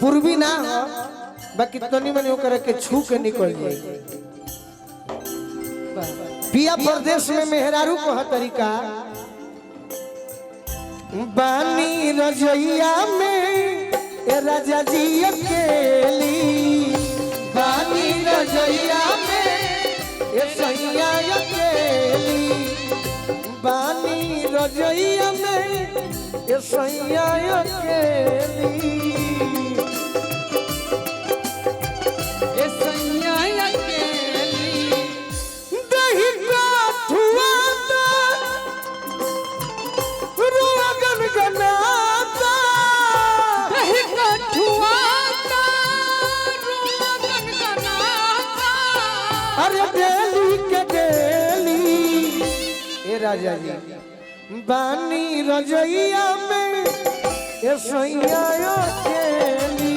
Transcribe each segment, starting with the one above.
पूर्वी ना हो बाकी तनी मनी ओकरा के छू के निकल जाए। पिया प्रदेश में मेहरारू को तरीका बानी रजैया में ए राजा जी अकेली बानी रजैया में ए सैया अकेली बानी रजैया में ए सैया अकेली ए सैया अकेली दही का धुआ रुआ गनगनाता दही का ठुआता रुआ गनगनाता अरे डेली के डेली ए राजा जी बानी रजैया में ए सैया अकेली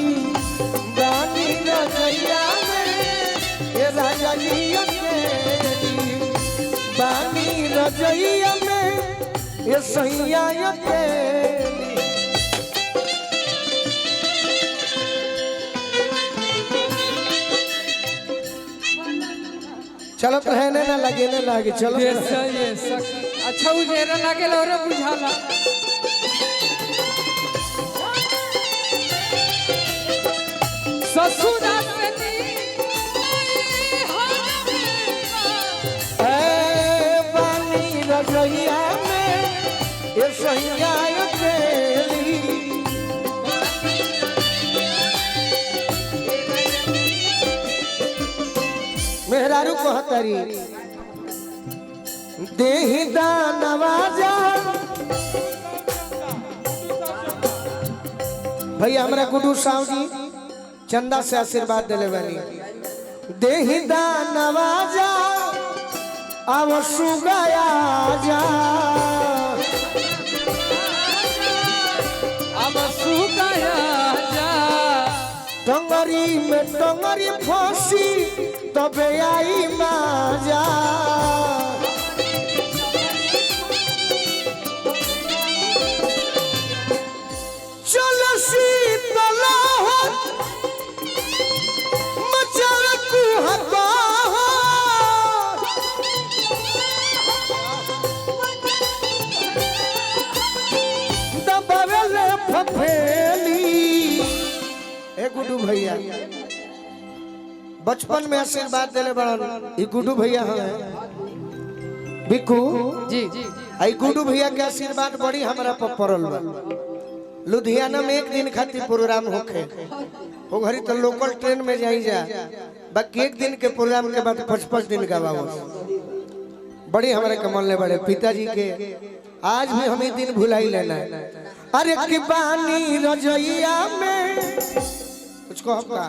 बानी रजैया में ए राजा जी अकेली बानी रजैया में ए सैया अकेली। चलो तो है ना लगे ना लगे चलो ये अच्छा उजेरा लागेल और बुझाला ससुरा से बानी रजैया में ये सैया अकेली मेहरारू कहतरी देहि दानवाजा भैया हमरा गुड्डू साहू जी चंदा से आशीर्वाद दिले बानी देहि दानवाजा अब सुगया जा अब सुगाया जा टंगरी में टंगरी फंसी तबे आई माजा चल शीतल मचल कुहका दबले फफेली ए गुड्डू भैया बचपन में आशीर्वाद दिले बड़न ई गुड्डू भैया हैं बिकू जी आई गुड्डू भैया के आशीर्वाद बड़ी हमरा पर पड़ल बा। लुधियाना में एक दिन खातिर प्रोग्राम होखे वो घरी तो लोकल ट्रेन में जाई जा बाकी एक दिन के प्रोग्राम के बाद 5-5 दिन का बाबू बड़ी हमारे कमल ने बड़े पिताजी के आज भी हमें दिन भुलाई लेना है। अरे कि बानी रजैया में कुछ कहो का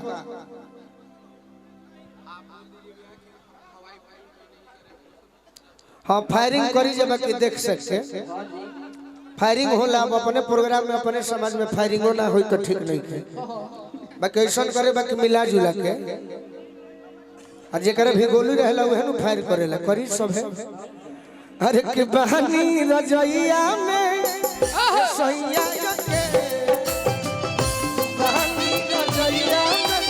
हाँ फायरिंग करी जब कि देख सकते फायरिंग होला अब अपने प्रोग्राम में अपने समाज में फायरिंग ना हो तो ठीक नहीं है बाकी ऐसा करे बाकी मिला जुला के और जेकर भी गोली रहला वह नु फायर करेला करी सब है। अरे के बहानी रजैया में सैया के बहानी रजैया में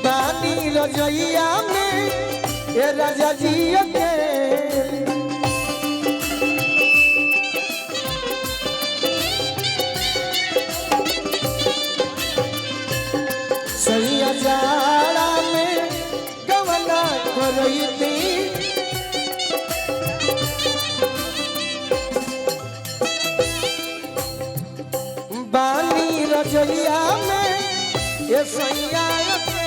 बहानी रजैया में ये राजा जी के सैया जाड़ा में गवना करई थी बानी रजैया में ये सैया के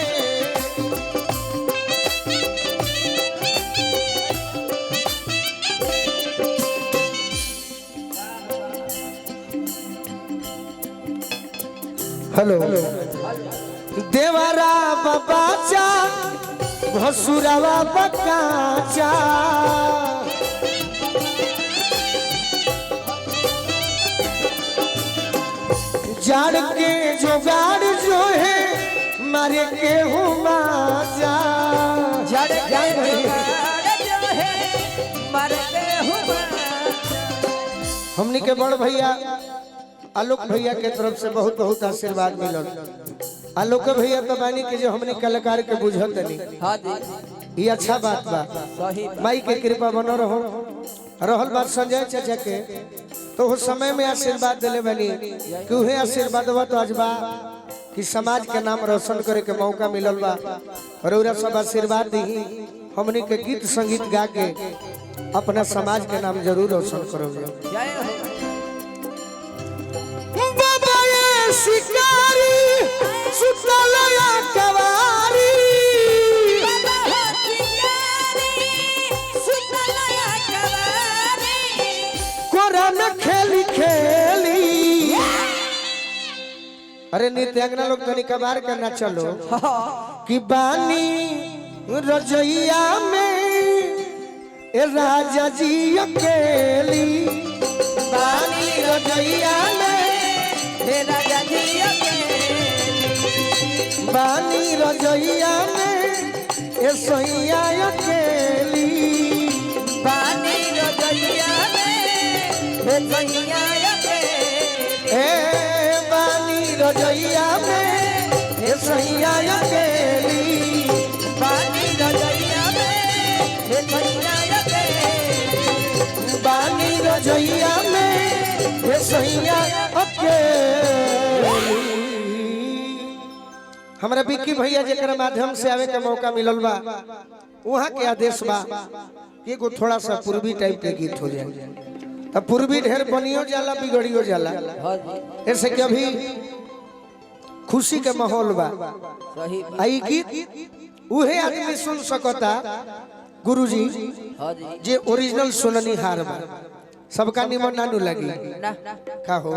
हेलो देवरा बाबाचा भसुरवा बकाचा जाड़ के जुगाड़ जो है मारे के हूँ माचा जड़ जाए भाई। जो है मरते हुए हमनी के बड़ भैया आलोक भैया के तरफ से बहुत बहुत आशीर्वाद मिलल। आलोक भैया तो बानी के जो हमने कलाकार के बुझत नहीं, हाँ जी ये अच्छा बात बा। सही माई के कृपा बनो रहो। रहल बात संजय चाचा के, तो उस समय में आशीर्वाद दिले बनी कि उहे आशीर्वाद बा तो आज बा कि समाज के नाम रोशन करे के मौका मिलल बा। और उरा सब आशीर्वाद दी हमने के गीत संगीत गा के अपना समाज के नाम जरूर रोशन करोगे। जय हो बाबा ये शिकारी सुतलया कवारी कोरन खेली खेली। अरे नित्यांगना लोग तनी कबार करना चलो कि बानी रजैया में ए राजा जी अकेली। बानी रजैया में हे राजा जी बानी रजैया में ए सैया अकेली। पानी रजैया में हे सैया ए बानी रजैया में ए सैया अकेली। पानी रजैया में हे सैया बानी रजैया में ए सैया अकेली। हमरा बिक्की भैया जेकर माध्यम से आवे के मौका मिलल बा, वहाँ के आदेश बा कि एगो थोड़ा सा पूर्वी टाइप के गीत हो जाए। तब पूर्वी ढेर बनियो जाला बिगड़ियो जाला, हाँ जी ऐसे कि अभी खुशी के माहौल बा। सही आई गीत उहे आदमी सुन सकता गुरुजी हाँ जी जे ओरिजिनल सुननी हार बा। सबका निमन नानू लगी ना का हो